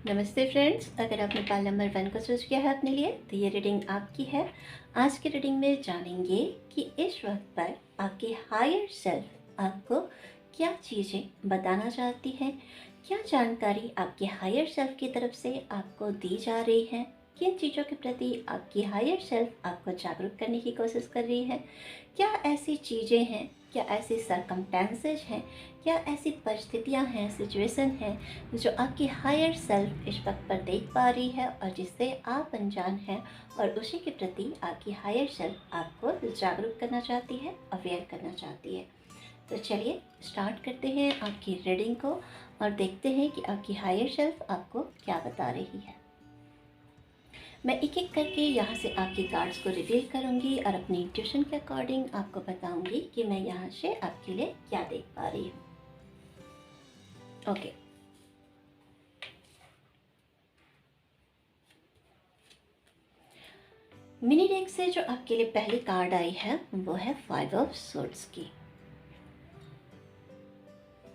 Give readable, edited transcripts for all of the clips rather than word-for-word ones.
नमस्ते फ्रेंड्स, अगर आपने पाल नंबर 1 को चूज़ किया है अपने लिए तो ये रीडिंग आपकी है। आज की रीडिंग में जानेंगे कि इस वक्त पर आपके हायर सेल्फ आपको क्या चीज़ें बताना चाहती हैं, क्या जानकारी आपके हायर सेल्फ की तरफ से आपको दी जा रही है, किन चीज़ों के प्रति आपकी हायर सेल्फ आपको जागरूक करने की कोशिश कर रही है, क्या ऐसी चीज़ें हैं, क्या ऐसी सरकमस्टेंसेस हैं, क्या ऐसी परिस्थितियां हैं, सिचुएशन हैं जो आपकी हायर सेल्फ इस वक्त पर देख पा रही है और जिससे आप अनजान हैं और उसी के प्रति आपकी हायर सेल्फ आपको जागरूक करना चाहती है, अवेयर करना चाहती है। तो चलिए स्टार्ट करते हैं आपकी रीडिंग को और देखते हैं कि आपकी हायर सेल्फ आपको क्या बता रही है। मैं एक एक करके यहाँ से आपकी कार्ड्स को रिवील करूँगी और अपनी इंट्यूशन के अकॉर्डिंग आपको बताऊँगी कि मैं यहाँ से आपके लिए क्या देख पा रही हूँ। ओके, मिनी डेक से जो आपके लिए पहली कार्ड आई है वो है 5 ऑफ सोर्ड्स की।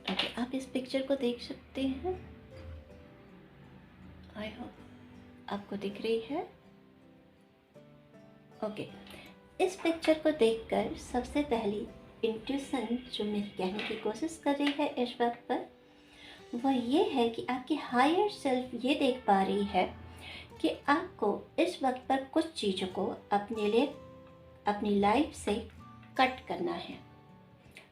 ओके, आप इस पिक्चर को देख सकते हैं। आई होप आपको दिख रही है। ओके, इस पिक्चर को देखकर सबसे पहली इंट्यूशन जो मेरी कहने की कोशिश कर रही है इस वक्त पर वह ये है कि आपकी हायर सेल्फ ये देख पा रही है कि आपको इस वक्त पर कुछ चीज़ों को अपने लिए अपनी लाइफ से कट करना है,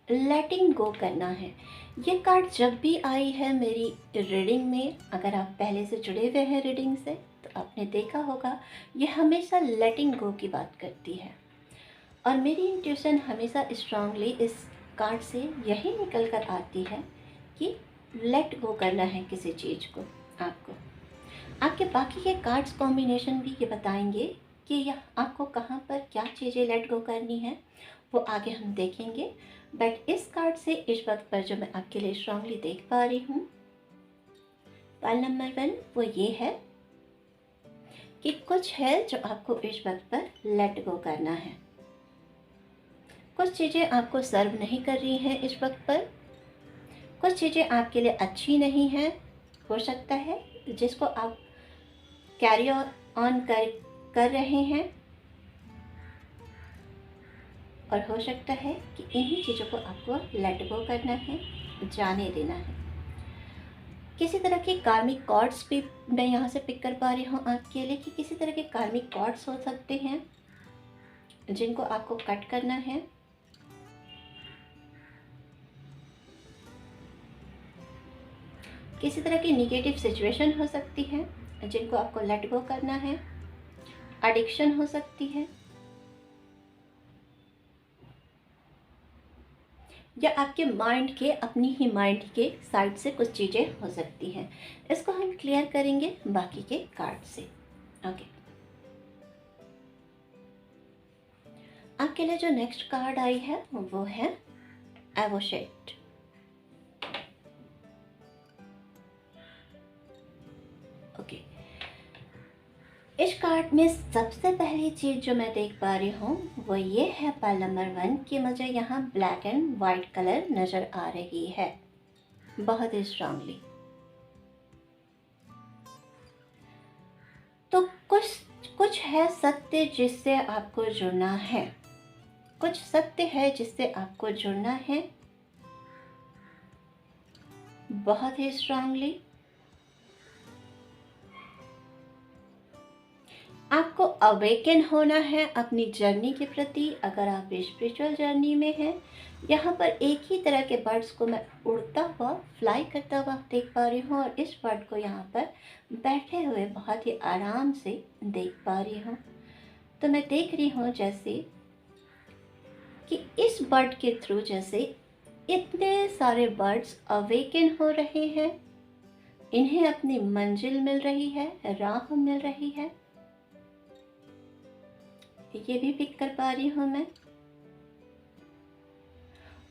लेटिंग गो करना है। ये कार्ड जब भी आई है मेरी रीडिंग में, अगर आप पहले से जुड़े हुए हैं रीडिंग से तो आपने देखा होगा ये हमेशा लेटिंग गो की बात करती है और मेरी इंट्यूशन हमेशा स्ट्रांगली इस कार्ड से यही निकल कर आती है कि लेट गो करना है किसी चीज़ को। आपको आपके बाकी के कार्ड्स कॉम्बिनेशन भी ये बताएंगे कि यह आपको कहाँ पर क्या चीज़ें लेट गो करनी है, वो आगे हम देखेंगे। बट इस कार्ड से इस वक्त पर जो मैं आपके लिए स्ट्रांगली देख पा रही हूँ पाल नंबर 1 वो ये है कि कुछ है जो आपको इस वक्त पर लेट गो करना है। कुछ चीज़ें आपको सर्व नहीं कर रही हैं इस वक्त पर, कुछ चीज़ें आपके लिए अच्छी नहीं हैं। हो सकता है जिसको आप कैरी ऑन कर रहे हैं और हो सकता है कि इन्हीं चीज़ों को आपको लेट गो करना है, जाने देना है। किसी तरह के कार्मिक कॉर्ड्स भी मैं यहाँ से पिक कर पा रही हूँ आपके लिए कि किसी तरह के कार्मिक कॉर्ड्स हो सकते हैं जिनको आपको कट करना है। किसी तरह की निगेटिव सिचुएशन हो सकती है जिनको आपको लेट गो करना है। एडिक्शन हो सकती है या आपके माइंड के अपनी ही माइंड के साइड से कुछ चीज़ें हो सकती हैं। इसको हम क्लियर करेंगे बाकी के कार्ड से। ओके, आपके लिए जो नेक्स्ट कार्ड आई है वो है एवोशेट। ओके, इस कार्ड में सबसे पहली चीज़ जो मैं देख पा रही हूँ वो ये है पाल नंबर 1 कि मुझे यहाँ ब्लैक एंड वाइट कलर नज़र आ रही है बहुत ही स्ट्रांगली। तो कुछ है सत्य जिससे आपको जुड़ना है, कुछ सत्य है जिससे आपको जुड़ना है बहुत ही स्ट्रांगली। आपको अवेकन होना है अपनी जर्नी के प्रति। अगर आप स्पिरिचुअल जर्नी में हैं, यहाँ पर एक ही तरह के बर्ड्स को मैं उड़ता हुआ फ्लाई करता हुआ देख पा रही हूँ और इस बर्ड को यहाँ पर बैठे हुए बहुत ही आराम से देख पा रही हूँ। तो मैं देख रही हूँ जैसे कि इस बर्ड के थ्रू जैसे इतने सारे बर्ड्स अवेकन हो रहे हैं, इन्हें अपनी मंजिल मिल रही है, राह मिल रही है। ये भी पिक कर पा रही हूँ मैं।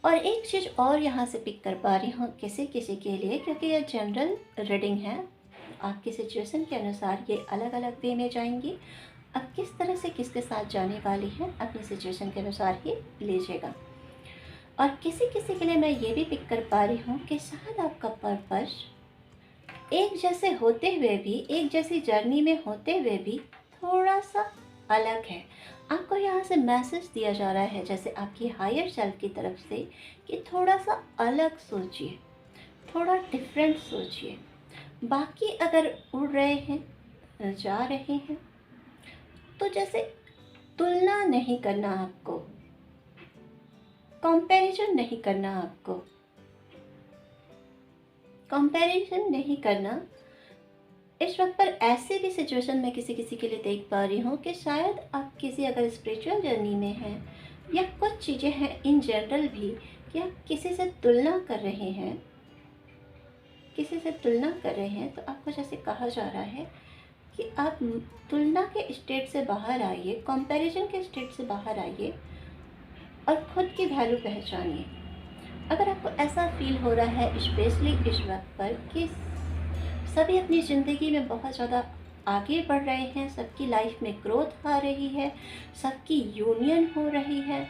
और एक चीज़ और यहाँ से पिक कर पा रही हूँ किसी किसी के लिए, क्योंकि ये जनरल रीडिंग है, आपकी सिचुएशन के अनुसार ये अलग अलग वे में जाएंगी। अब किस तरह से किसके साथ जाने वाली है अपनी सिचुएशन के अनुसार ही लीजिएगा। और किसी किसी के लिए मैं ये भी पिक कर पा रही हूँ कि शायद आपका पर्पस एक जैसे होते हुए भी, एक जैसी जर्नी में होते हुए भी थोड़ा सा अलग है। आपको यहाँ से मैसेज दिया जा रहा है जैसे आपकी हायर सेल्फ की तरफ से कि थोड़ा सा अलग सोचिए, थोड़ा डिफरेंट सोचिए। बाकी अगर उड़ रहे हैं, जा रहे हैं, तो जैसे तुलना नहीं करना आपको, कंपैरिजन नहीं करना आपको, कंपैरिजन नहीं करना। इस वक्त पर ऐसे भी सिचुएशन में किसी किसी के लिए देख पा रही हूँ कि शायद आप किसी अगर स्पिरिचुअल जर्नी में हैं या कुछ चीज़ें हैं इन जनरल भी कि आप किसी से तुलना कर रहे हैं, किसी से तुलना कर रहे हैं, तो आपको जैसे कहा जा रहा है कि आप तुलना के स्टेट से बाहर आइए, कंपैरिजन के स्टेट से बाहर आइए और खुद की वैल्यू पहचानिए। अगर आपको ऐसा फील हो रहा है स्पेशली इस वक्त पर कि सभी अपनी ज़िंदगी में बहुत ज़्यादा आगे बढ़ रहे हैं, सबकी लाइफ में ग्रोथ आ रही है, सबकी यूनियन हो रही है,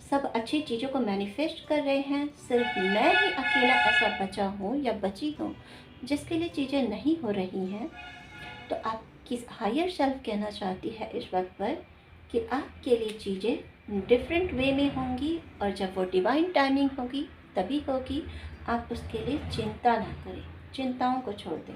सब अच्छी चीज़ों को मैनिफेस्ट कर रहे हैं, सिर्फ मैं ही अकेला ऐसा बचा हूँ या बची हूँ जिसके लिए चीज़ें नहीं हो रही हैं, तो आपकी हायर सेल्फ कहना चाहती है इस वक्त पर कि आपके लिए चीज़ें डिफरेंट वे में होंगी और जब वो डिवाइन टाइमिंग होगी तभी होगी। आप उसके लिए चिंता ना करें, चिंताओं को छोड़ दें,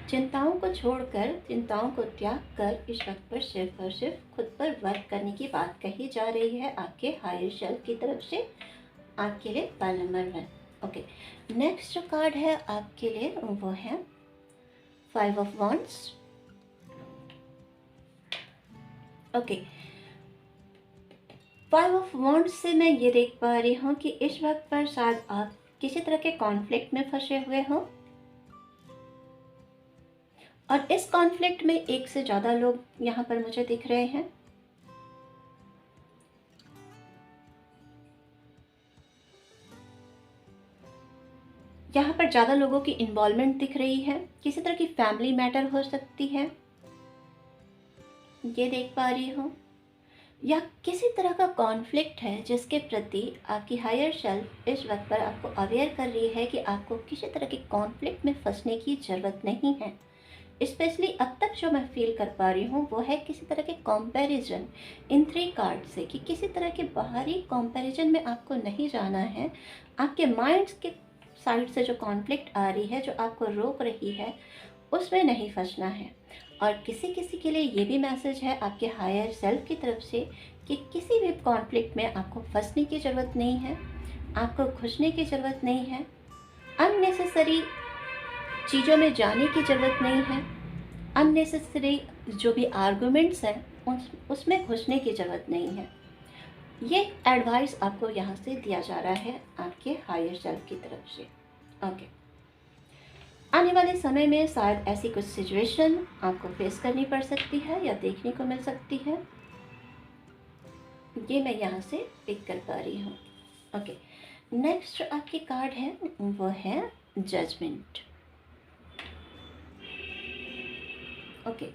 चिंताओं को छोड़कर, चिंताओं को त्याग कर इस वक्त पर सिर्फ और सिर्फ खुद पर वर्क करने की बात कही जा रही है आपके हायर सेल्फ की तरफ से आपके लिए। Pile number 1। ओके, नेक्स्ट जो कार्ड है आपके लिए वो है 5 of wands. Okay, 5 of wands से मैं ये देख पा रही हूँ कि इस वक्त पर शायद आप किसी तरह के कॉन्फ्लिक्ट में फंसे हुए हों और इस कॉन्फ्लिक्ट में एक से ज़्यादा लोग यहाँ पर मुझे दिख रहे हैं। यहाँ पर ज़्यादा लोगों की इन्वॉल्वमेंट दिख रही है, किसी तरह की फैमिली मैटर हो सकती है, ये देख पा रही हूँ, या किसी तरह का कॉन्फ्लिक्ट है जिसके प्रति आपकी हायर सेल्फ इस वक्त पर आपको अवेयर कर रही है कि आपको किसी तरह के कॉन्फ्लिक्ट में फंसने की ज़रूरत नहीं है। स्पेशली अब तक जो मैं फील कर पा रही हूँ वो है किसी तरह के कंपैरिजन इन 3 कार्ड से, कि किसी तरह के बाहरी कंपैरिजन में आपको नहीं जाना है। आपके माइंड्स के साइड से जो कॉन्फ्लिक्ट आ रही है, जो आपको रोक रही है, उसमें नहीं फंसना है। और किसी किसी के लिए ये भी मैसेज है आपके हायर सेल्फ की तरफ से कि किसी भी कॉन्फ्लिक्ट में आपको फंसने की ज़रूरत नहीं है, आपको घुसने की ज़रूरत नहीं है, अननेसेसरी चीज़ों में जाने की ज़रूरत नहीं है, अननेसेसरी जो भी आर्गुमेंट्स हैं उसमें घुसने की ज़रूरत नहीं है। ये एडवाइस आपको यहाँ से दिया जा रहा है आपके हायर सेल्फ की तरफ से। ओके, आने वाले समय में शायद ऐसी कुछ सिचुएशन आपको फेस करनी पड़ सकती है या देखने को मिल सकती है, ये मैं यहाँ से पिक कर पा रही हूँ। ओके, नेक्स्ट जो आपकी कार्ड है वो है जजमेंट। ओके,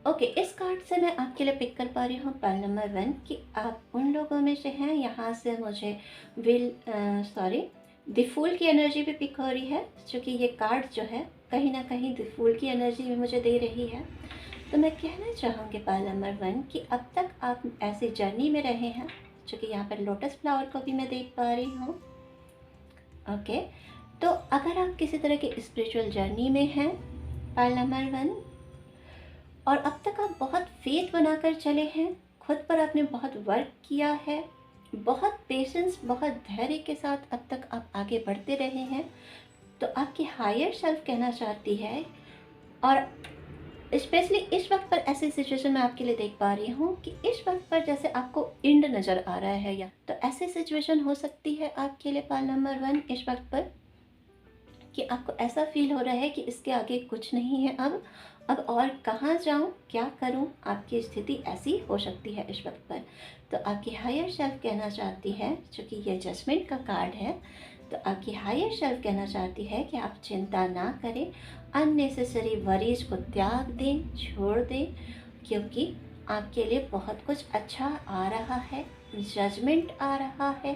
ओके, इस कार्ड से मैं आपके लिए पिक कर पा रही हूँ पाइल नंबर 1 कि आप उन लोगों में से हैं। यहाँ से मुझे द फूल की एनर्जी भी पिक हो रही है, क्योंकि ये कार्ड जो है कहीं ना कहीं द फूल की एनर्जी भी मुझे दे रही है। तो मैं कहना चाहूँगी पाइल नंबर 1 कि अब तक आप ऐसी जर्नी में रहे हैं, क्योंकि यहाँ पर लोटस फ्लावर को भी मैं देख पा रही हूँ। ओके, तो अगर आप किसी तरह की स्पिरिचुअल जर्नी में हैं पाइल नंबर 1, और अब तक आप बहुत फेथ बनाकर चले हैं, खुद पर आपने बहुत वर्क किया है, बहुत पेशेंस, बहुत धैर्य के साथ अब तक आप आगे बढ़ते रहे हैं, तो आपकी हायर सेल्फ कहना चाहती है, और स्पेशली इस वक्त पर ऐसी सिचुएशन में आपके लिए देख पा रही हूँ कि इस वक्त पर जैसे आपको एंड नज़र आ रहा है, या तो ऐसी सिचुएशन हो सकती है आपके लिए पाइल नंबर 1 इस वक्त पर कि आपको ऐसा फील हो रहा है कि इसके आगे कुछ नहीं है, अब और कहाँ जाऊँ, क्या करूँ, आपकी स्थिति ऐसी हो सकती है इस वक्त पर। तो आपकी हायर सेल्फ कहना चाहती है, क्योंकि ये जजमेंट का कार्ड है, तो आपकी हायर सेल्फ कहना चाहती है कि आप चिंता ना करें, अननेसेसरी वरीज को त्याग दें, छोड़ दें, क्योंकि आपके लिए बहुत कुछ अच्छा आ रहा है, जजमेंट आ रहा है,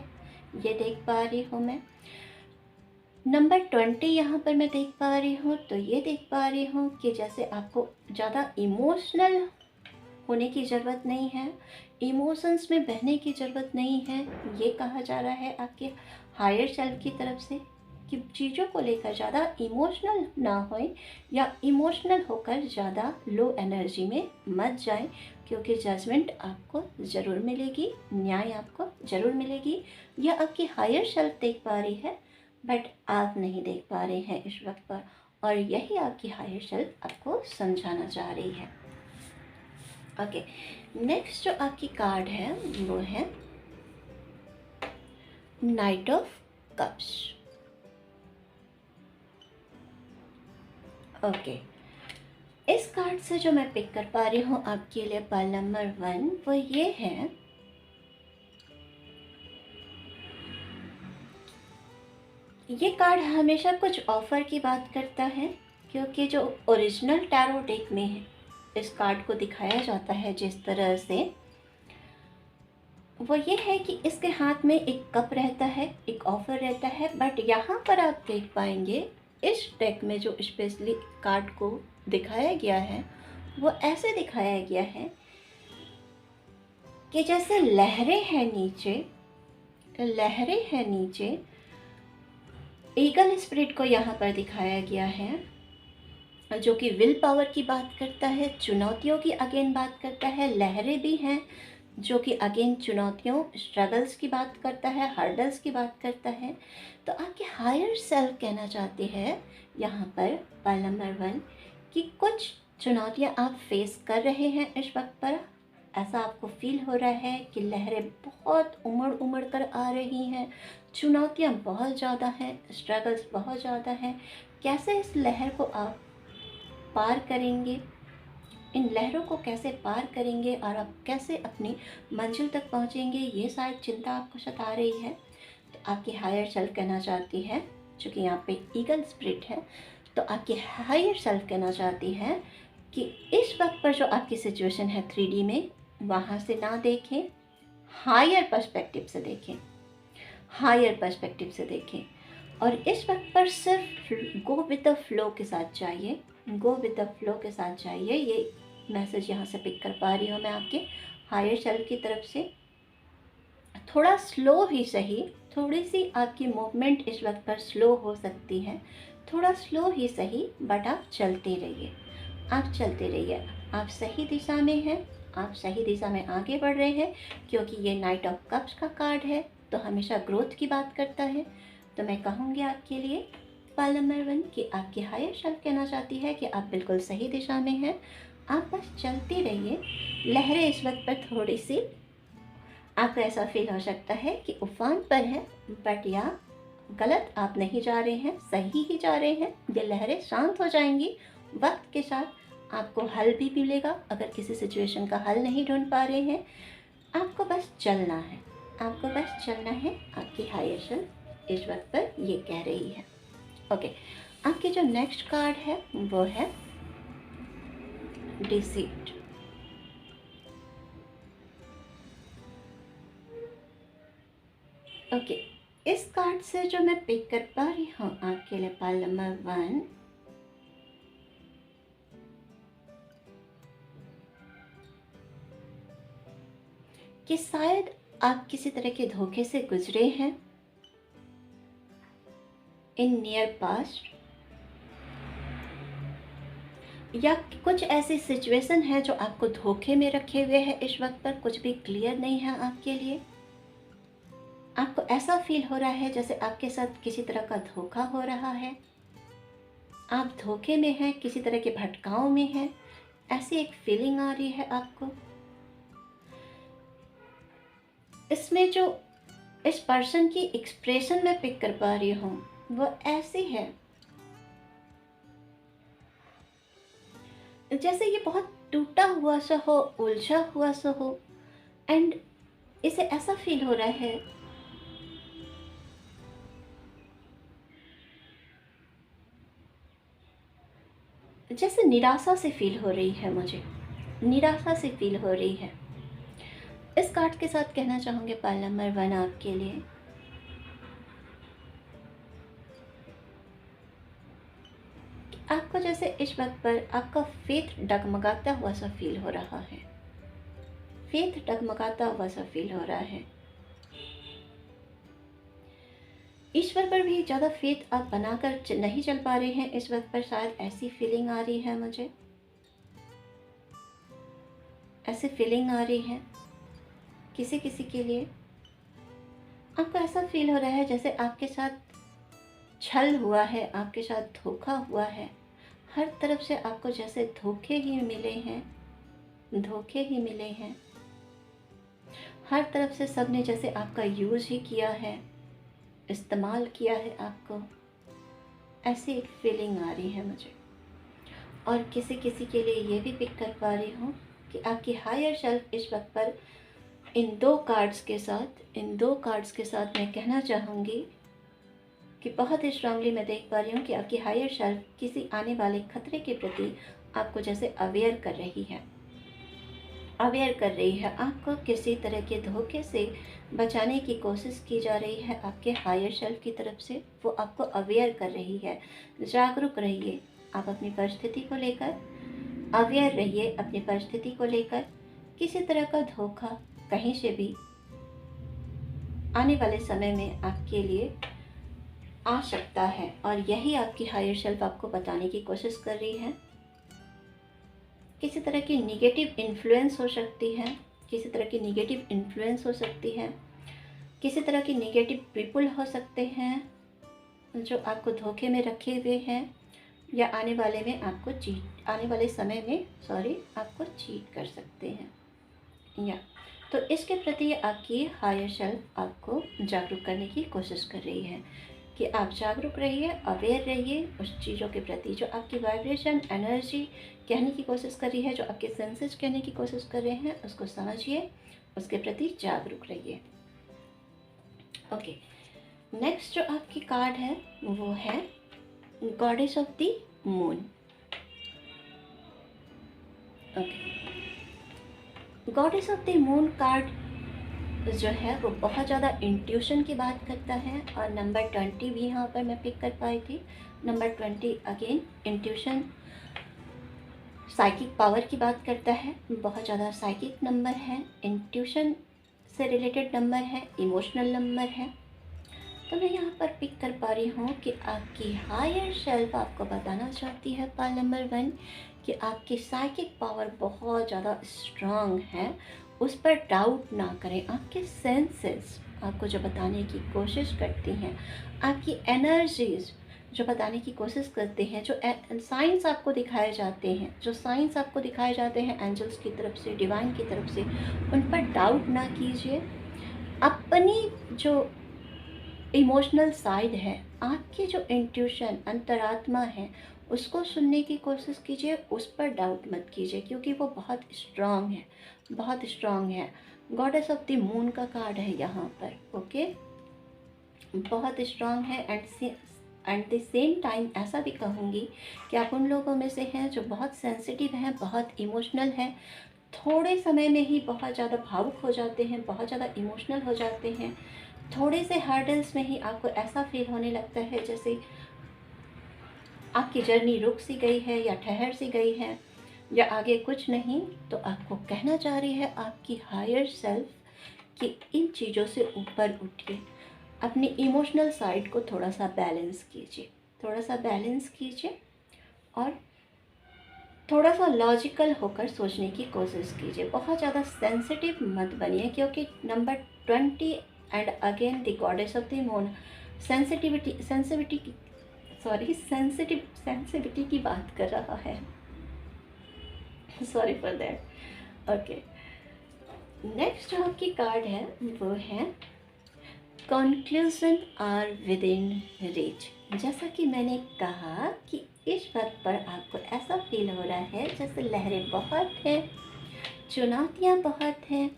ये देख पा रही हूँ मैं। नंबर 20 यहाँ पर मैं देख पा रही हूँ, तो ये देख पा रही हूँ कि जैसे आपको ज़्यादा इमोशनल होने की ज़रूरत नहीं है, इमोशंस में बहने की ज़रूरत नहीं है। ये कहा जा रहा है आपके हायर सेल्फ की तरफ से कि चीज़ों को लेकर ज़्यादा इमोशनल ना होए, या इमोशनल होकर ज़्यादा लो एनर्जी में मत जाएं, क्योंकि जजमेंट आपको ज़रूर मिलेगी, न्याय आपको ज़रूर मिलेगी। यह आपकी हायर सेल्फ देख पा रही है, बट आप नहीं देख पा रहे हैं इस वक्त पर, और यही आपकी हायर सेल्फ आपको समझाना चाह रही है। ओके, नेक्स्ट जो आपकी कार्ड है वो है नाइट ऑफ कप्स। ओके, इस कार्ड से जो मैं पिक कर पा रही हूँ आपके लिए पर्ल नंबर 1 वो ये है, ये कार्ड हमेशा कुछ ऑफर की बात करता है, क्योंकि जो ओरिजिनल टैरो डेक में है इस कार्ड को दिखाया जाता है जिस तरह से, वो ये है कि इसके हाथ में एक कप रहता है, एक ऑफर रहता है। बट यहाँ पर आप देख पाएंगे इस डेक में जो स्पेशली कार्ड को दिखाया गया है वो ऐसे दिखाया गया है कि जैसे लहरें हैं नीचे, लहरें हैं नीचे। ईगल स्पिरिट को यहाँ पर दिखाया गया है जो कि विल पावर की बात करता है, चुनौतियों की अगेन बात करता है। लहरें भी हैं जो कि अगेन चुनौतियों, स्ट्रगल्स की बात करता है, हर्डल्स की बात करता है। तो आपके हायर सेल्फ कहना चाहती है यहाँ पर पर्ल नंबर 1 कि कुछ चुनौतियाँ आप फेस कर रहे हैं इस वक्त पर। ऐसा आपको फील हो रहा है कि लहरें बहुत उमड़ उमड़ कर आ रही हैं, चुनौतियाँ बहुत ज़्यादा हैं, स्ट्रगल्स बहुत ज़्यादा हैं। कैसे इस लहर को आप पार करेंगे, इन लहरों को कैसे पार करेंगे और आप कैसे अपनी मंजिल तक पहुंचेंगे, ये शायद चिंता आपको सता रही है। तो आपकी हायर सेल्फ कहना चाहती है, चूँकि यहाँ पे ईगल स्पिरिट है, तो आपकी हायर सेल्फ कहना चाहती है कि इस वक्त पर जो आपकी सिचुएशन है 3D में, वहाँ से ना देखें, हायर पर्सपेक्टिव से देखें, हायर पर्सपेक्टिव से देखें। और इस वक्त पर सिर्फ गो विद द फ्लो के साथ जाइए, गो विद द फ्लो के साथ जाइए। ये मैसेज यहाँ से पिक कर पा रही हूँ मैं आपके हायर सेल्फ की तरफ से। थोड़ा स्लो ही सही, थोड़ी सी आपकी मूवमेंट इस वक्त पर स्लो हो सकती है, थोड़ा स्लो ही सही, बट आप चलते रहिए, आप चलते रहिए। आप सही दिशा में हैं, आप सही दिशा में आगे बढ़ रहे हैं, क्योंकि ये नाइट ऑफ कप्स का कार्ड है तो हमेशा ग्रोथ की बात करता है। तो मैं कहूँगी आपके लिए पर्ल नंबर 1 कि आपकी हायर सेल्फ कहना चाहती है कि आप बिल्कुल सही दिशा में हैं, आप बस चलते रहिए। लहरें इस वक्त पर थोड़ी सी आपको ऐसा फील हो सकता है कि उफान पर है, बट या गलत आप नहीं जा रहे हैं, सही ही जा रहे हैं। ये लहरें शांत हो जाएंगी वक्त के साथ, आपको हल भी मिलेगा। अगर किसी सिचुएशन का हल नहीं ढूंढ पा रहे हैं, आपको बस चलना है, आपको बस चलना है। आपकी हायर सेल्फ इस वक्त पर ये कह रही है। ओके, आपके जो नेक्स्ट कार्ड है वो है डिसीट। ओके, इस कार्ड से जो मैं पिक कर पा रही हूँ आपके लिए पर्ल नंबर 1, कि शायद आप किसी तरह के धोखे से गुजरे हैं इन नियर पास्ट, या कुछ ऐसी सिचुएशन है जो आपको धोखे में रखे हुए है इस वक्त पर, कुछ भी क्लियर नहीं है आपके लिए। आपको ऐसा फील हो रहा है जैसे आपके साथ किसी तरह का धोखा हो रहा है, आप धोखे में हैं, किसी तरह के भटकाव में हैं, ऐसी एक फीलिंग आ रही है आपको। इसमें जो इस पर्सन की एक्सप्रेशन में पिक कर पा रही हूँ वो ऐसी है जैसे ये बहुत टूटा हुआ सा हो, उलझा हुआ सा हो, एंड इसे ऐसा फील हो रहा है जैसे निराशा से फील हो रही है मुझे। निराशा सी फील हो रही है। इस कार्ड के साथ कहना चाहूँगी पाल नंबर 1 आपके लिए आपको जैसे इस वक्त पर आपका फेथ डगमगाता हुआ सा फील हो रहा है। फेथ डगमगाता हुआ सा फील हो रहा है। ईश्वर पर भी ज़्यादा फेथ आप बनाकर नहीं चल पा रहे हैं इस वक्त पर, शायद ऐसी फीलिंग आ रही है मुझे, ऐसी फीलिंग आ रही है किसी किसी के लिए। आपको ऐसा फील हो रहा है जैसे आपके साथ छल हुआ है, आपके साथ धोखा हुआ है। हर तरफ से आपको जैसे धोखे ही मिले हैं, धोखे ही मिले हैं। हर तरफ से सबने जैसे आपका यूज़ ही किया है, इस्तेमाल किया है आपको, ऐसी एक फीलिंग आ रही है मुझे। और किसी किसी के लिए ये भी पिक कर पा रही हूँ कि आपकी हायर सेल्फ इस वक्त पर इन दो कार्ड्स के साथ मैं कहना चाहूँगी कि बहुत ही स्ट्रांगली मैं देख पा रही हूँ कि आपकी हायर सेल्फ किसी आने वाले खतरे के प्रति आपको जैसे अवेयर कर रही है, आपको किसी तरह के धोखे से बचाने की कोशिश की जा रही है आपके हायर सेल्फ की तरफ से। वो आपको अवेयर कर रही है। जागरूक रहिए आप अपनी परिस्थिति को लेकर, अवेयर रहिए अपनी परिस्थिति को लेकर। किसी तरह का धोखा कहीं से भी आने वाले समय में आपके लिए आ सकता है और यही आपकी हायर सेल्फ आपको बताने की कोशिश कर रही है। किसी तरह की निगेटिव इन्फ्लुएंस हो सकती है, किसी तरह की निगेटिव इन्फ्लुएंस हो सकती है, किसी तरह की निगेटिव पीपल हो सकते हैं जो आपको धोखे में रखे हुए हैं या आने वाले समय में आपको चीट कर सकते हैं। या तो इसके प्रति आपकी हायर सेल्फ आपको जागरूक करने की कोशिश कर रही है कि आप जागरूक रहिए, अवेयर रहिए उस चीज़ों के प्रति जो आपकी वाइब्रेशन एनर्जी कहने की कोशिश कर रही है, जो आपके सेंसेस कहने की कोशिश कर रहे हैं, उसको समझिए, उसके प्रति जागरूक रहिए। ओके, नेक्स्ट जो आपकी कार्ड है वो है goddess of the moon. Okay, goddess of the moon card जो है वो बहुत ज़्यादा इंट्यूशन की बात करता है और नंबर 20 भी यहाँ पर मैं पिक कर पाई थी। Number 20 again intuition, psychic power की बात करता है। बहुत ज़्यादा साइकिक नंबर है, इंट्यूशन से रिलेटेड नंबर है, इमोशनल नंबर है। तो मैं यहाँ पर पिक कर पा रही हूँ कि आपकी हायर सेल्फ आपको बताना चाहती है पाल नंबर 1 कि आपकी साइकिक पावर बहुत ज़्यादा स्ट्रांग है, उस पर डाउट ना करें। आपके सेंसेस आपको जो बताने की कोशिश करती हैं, आपकी एनर्जीज जो बताने की कोशिश करते हैं, जो साइंस आपको दिखाए जाते हैं एंजल्स की तरफ से, डिवाइन की तरफ से, उन पर डाउट ना कीजिए। अपनी जो इमोशनल साइड है, आपकी जो इंट्यूशन अंतरात्मा है, उसको सुनने की कोशिश कीजिए, उस पर डाउट मत कीजिए क्योंकि वो बहुत स्ट्रांग है, बहुत स्ट्रांग है। गॉडेस ऑफ द मून का कार्ड है यहाँ पर। ओके, बहुत स्ट्रांग है एंड द सेम टाइम ऐसा भी कहूँगी कि आप उन लोगों में से हैं जो बहुत सेंसिटिव हैं, बहुत इमोशनल हैं, थोड़े समय में ही बहुत ज़्यादा भावुक हो जाते हैं, बहुत ज़्यादा इमोशनल हो जाते हैं। थोड़े से हर्डल्स में ही आपको ऐसा फील होने लगता है जैसे आपकी जर्नी रुक सी गई है या ठहर सी गई है या आगे कुछ नहीं। तो आपको कहना चाह रही है आपकी हायर सेल्फ कि इन चीज़ों से ऊपर उठिए, अपनी इमोशनल साइड को थोड़ा सा बैलेंस कीजिए और थोड़ा सा लॉजिकल होकर सोचने की कोशिश कीजिए। बहुत ज़्यादा सेंसिटिव मत बनिए क्योंकि number 20 and again the goddess of the moon sensitivity की बात कर रहा है। Sorry for that. Okay, next जो आपकी कार्ड है वो है conclusion are within reach. जैसा कि मैंने कहा कि इस वक्त पर आपको ऐसा फील हो रहा है जैसे लहरें बहुत हैं, चुनौतियाँ बहुत हैं,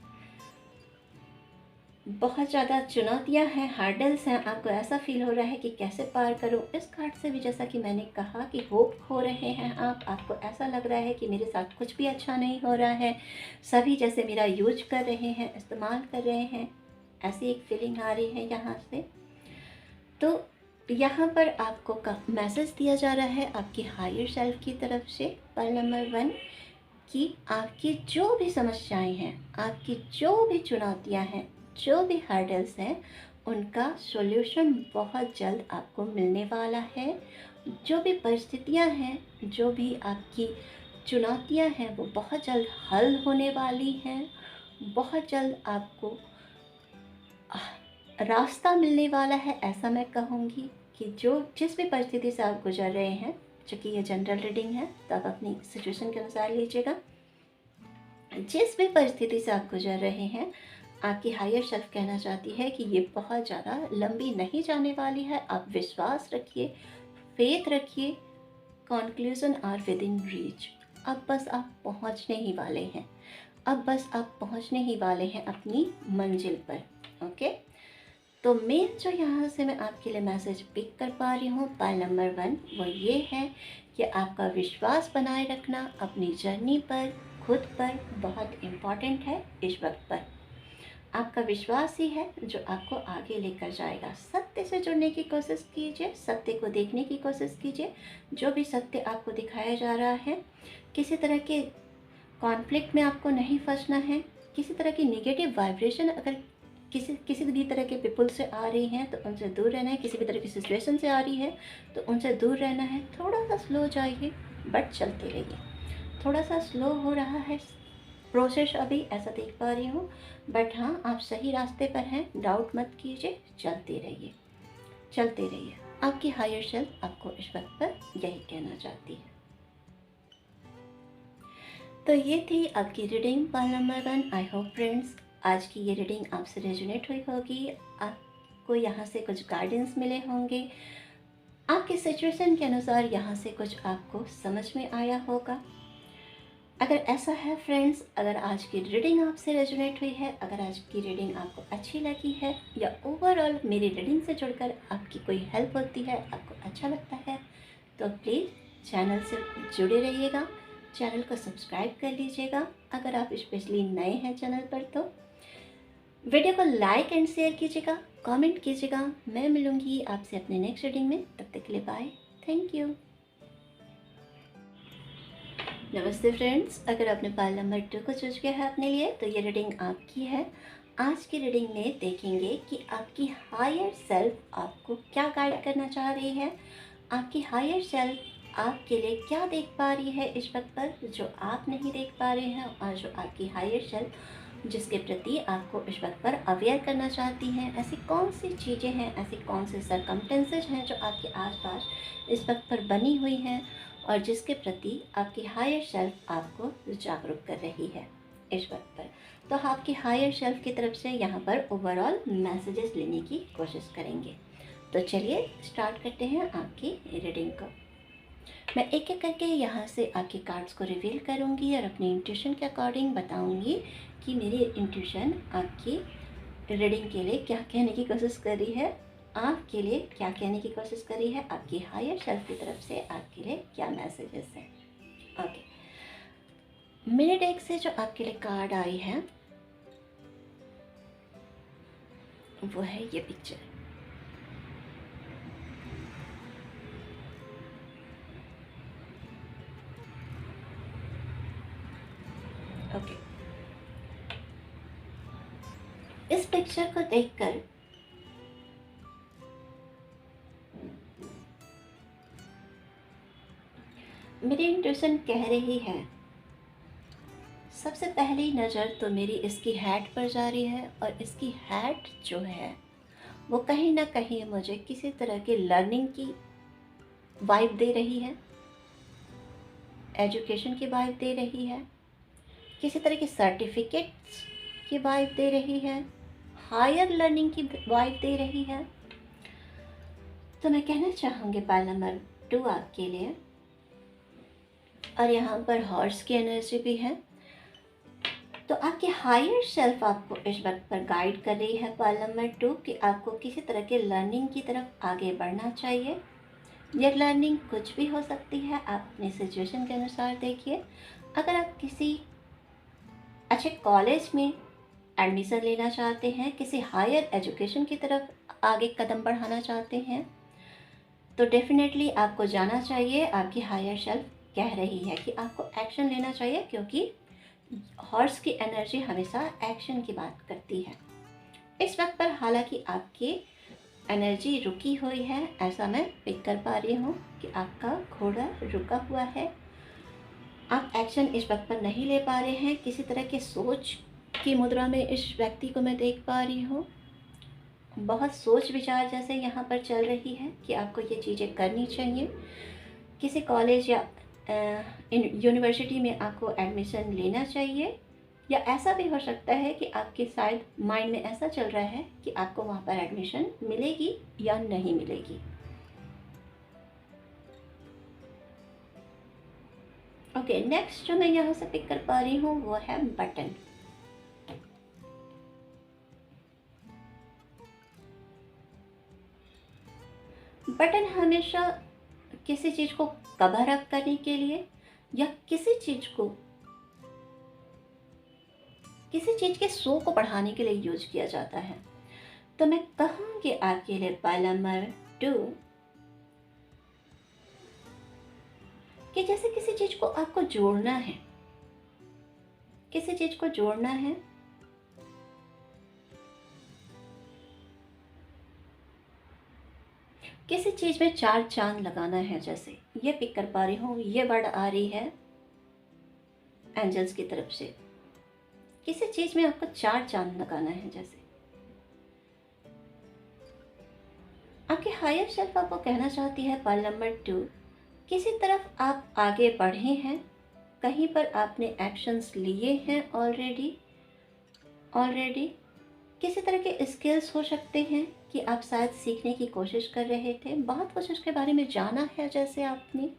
बहुत ज़्यादा चुनौतियाँ हैं, हर्डल्स हैं, आपको ऐसा फ़ील हो रहा है कि कैसे पार करूँ। इस कार्ड से भी जैसा कि मैंने कहा कि होप खो रहे हैं आपको ऐसा लग रहा है कि मेरे साथ कुछ भी अच्छा नहीं हो रहा है, सभी जैसे मेरा यूज कर रहे हैं, इस्तेमाल कर रहे हैं, ऐसी एक फीलिंग आ रही है यहाँ से। तो यहाँ पर आपको मैसेज दिया जा रहा है आपकी हायर सेल्फ की तरफ से, पॉइंट नंबर 1, कि आपकी जो भी समस्याएं हैं, आपकी जो भी चुनौतियां हैं, जो भी हर्डल्स हैं, उनका सॉल्यूशन बहुत जल्द आपको मिलने वाला है। जो भी परिस्थितियां हैं, जो भी आपकी चुनौतियां हैं, वो बहुत जल्द हल होने वाली हैं। बहुत जल्द आपको रास्ता मिलने वाला है, ऐसा मैं कहूँगी कि जिस भी परिस्थिति से आप गुजर रहे हैं, चूँकि ये जनरल रीडिंग है तो आप अपनी सिचुएशन के अनुसार लीजिएगा। जिस भी परिस्थिति से आप गुजर रहे हैं, आपकी हायर सेल्फ कहना चाहती है कि ये बहुत ज़्यादा लंबी नहीं जाने वाली है। आप विश्वास रखिए, फेथ रखिए, conclusion are within reach. अब बस आप पहुंचने ही वाले हैं, अब बस आप पहुंचने ही वाले हैं अपनी मंजिल पर। ओके, तो मेन जो यहाँ से मैं आपके लिए मैसेज पिक कर पा रही हूँ, पाइल नंबर 1, वो ये है कि आपका विश्वास बनाए रखना अपनी जर्नी पर, खुद पर बहुत इम्पॉर्टेंट है। इस वक्त पर आपका विश्वास ही है जो आपको आगे लेकर जाएगा। सत्य से जुड़ने की कोशिश कीजिए, सत्य को देखने की कोशिश कीजिए। जो भी सत्य आपको दिखाया जा रहा है, किसी तरह के कॉन्फ्लिक्ट में आपको नहीं फंसना है। किसी तरह की नेगेटिव वाइब्रेशन अगर किसी भी तरह के पीपल से आ रही हैं तो उनसे दूर रहना है। किसी भी तरह की सिचुएशन से आ रही है तो उनसे दूर रहना है। थोड़ा सा स्लो जाइए बट चलते रहिए। थोड़ा सा स्लो हो रहा है प्रोसेस अभी, ऐसा देख पा रही हूँ, बट हाँ, आप सही रास्ते पर हैं। डाउट मत कीजिए, चलते रहिए, चलते रहिए। आपकी हायर सेल्फ आपको इस वक्त पर यही कहना चाहती है। तो ये थी आपकी reading point number 1। I hope friends आज की ये रीडिंग आपसे रेजोनेट हुई होगी, आपको यहाँ से कुछ गाइडेंस मिले होंगे, आपके सिचुएशन के अनुसार यहाँ से कुछ आपको समझ में आया होगा। अगर ऐसा है फ्रेंड्स, अगर आज की रीडिंग आपसे रेजोनेट हुई है, अगर आज की रीडिंग आपको अच्छी लगी है, या ओवरऑल मेरी रीडिंग से जुड़कर आपकी कोई हेल्प होती है, आपको अच्छा लगता है, तो प्लीज़ चैनल से जुड़े रहिएगा, चैनल को सब्सक्राइब कर लीजिएगा। अगर आप स्पेशली नए हैं चैनल पर तो वीडियो को लाइक एंड शेयर कीजिएगा, कमेंट कीजिएगा। मैं मिलूँगी आपसे अपने नेक्स्ट रीडिंग में, तब तक के लिए बाय, थैंक यू। नमस्ते फ्रेंड्स, अगर आपने पाइल नंबर 2 को चूज किया है अपने लिए तो ये रीडिंग आपकी है। आज की रीडिंग में देखेंगे कि आपकी हायर सेल्फ आपको क्या गाइड करना चाह रही है। आपकी हायर सेल्फ आपके लिए क्या देख पा रही है इस वक्त पर जो आप नहीं देख पा रहे हैं, और जो आपकी हायर सेल्फ जिसके प्रति आपको इस वक्त पर अवेयर करना चाहती हैं। ऐसी कौन सी चीज़ें हैं, ऐसी कौन से सरकमटेंसेज हैं जो आपके आसपास इस वक्त पर बनी हुई हैं और जिसके प्रति आपकी हायर सेल्फ आपको जागरूक कर रही है इस वक्त पर। तो आपकी हायर सेल्फ की तरफ से यहाँ पर ओवरऑल मैसेजेस लेने की कोशिश करेंगे। तो चलिए स्टार्ट करते हैं आपकी रीडिंग को। मैं एक एक करके यहाँ से आपके कार्ड्स को रिवील करूँगी और अपनी इंट्यूशन के अकॉर्डिंग बताऊँगी कि मेरी इंट्यूशन आपकी रीडिंग के लिए क्या कहने की कोशिश कर रही है, आपके लिए क्या कहने की कोशिश कर रही है, आपकी हायर सेल्फ की तरफ से आपके लिए क्या मैसेजेस हैं। ओके, मेरे डेक से जो आपके लिए कार्ड आई है वो है ये पिक्चर। ओके, इस पिक्चर को देखकर मेरी इंट्यूशन कह रही है, सबसे पहली नज़र तो मेरी इसकी हैट पर जा रही है, और इसकी हैट जो है वो कहीं ना कहीं मुझे किसी तरह की लर्निंग की वाइब दे रही है, एजुकेशन की वाइब दे रही है, किसी तरह की सर्टिफिकेट्स की वाइब दे रही है, हायर लर्निंग की वाइब दे रही है। तो मैं कहना चाहूँगी पाइल नंबर 2 आपके लिए, और यहाँ पर हॉर्स की एनर्जी भी है। तो आपके हायर सेल्फ आपको इस वक्त पर गाइड कर रही है पॉइंट नंबर 2 कि आपको किसी तरह के लर्निंग की तरफ आगे बढ़ना चाहिए। यह लर्निंग कुछ भी हो सकती है, आप अपनी सिचुएशन के अनुसार देखिए। अगर आप किसी अच्छे कॉलेज में एडमिशन लेना चाहते हैं, किसी हायर एजुकेशन की तरफ आगे कदम बढ़ाना चाहते हैं, तो डेफिनेटली आपको जाना चाहिए। आपकी हायर सेल्फ कह रही है कि आपको एक्शन लेना चाहिए, क्योंकि हॉर्स की एनर्जी हमेशा एक्शन की बात करती है। इस वक्त पर हालांकि आपकी एनर्जी रुकी हुई है, ऐसा मैं पिक कर पा रही हूँ कि आपका घोड़ा रुका हुआ है। आप एक्शन इस वक्त पर नहीं ले पा रहे हैं। किसी तरह के सोच की मुद्रा में इस व्यक्ति को मैं देख पा रही हूँ। बहुत सोच विचार जैसे यहाँ पर चल रही है कि आपको ये चीज़ें करनी चाहिए। किसी कॉलेज या यूनिवर्सिटी में आपको एडमिशन लेना चाहिए, या ऐसा भी हो सकता है कि आपके शायद माइंड में ऐसा चल रहा है कि आपको वहाँ पर एडमिशन मिलेगी या नहीं मिलेगी। ओके, नेक्स्ट जो मैं यहाँ से पिक कर पा रही हूँ वो है बटन। बटन हमेशा किसी चीज़ को कवर अप करने के लिए या किसी चीज़ के शो को बढ़ाने के लिए यूज किया जाता है। तो मैं कहूँगी आपके लिए पॉइंट नंबर 2 कि जैसे किसी चीज़ को आपको जोड़ना है, किसी चीज़ को जोड़ना है, किसी चीज़ में 4 चांद लगाना है, जैसे ये पिक कर पा रही हूँ। ये वर्ड आ रही है एंजल्स की तरफ से। किसी चीज़ में आपको 4 चांद लगाना है। जैसे आपके हायर सेल्फ आपको कहना चाहती है पॉइंट नंबर 2, किसी तरफ आप आगे बढ़े हैं, कहीं पर आपने एक्शंस लिए हैं ऑलरेडी। किसी तरह के स्किल्स हो सकते हैं कि आप शायद सीखने की कोशिश कर रहे थे, बहुत कुछ उसके बारे में जाना है जैसे आपने,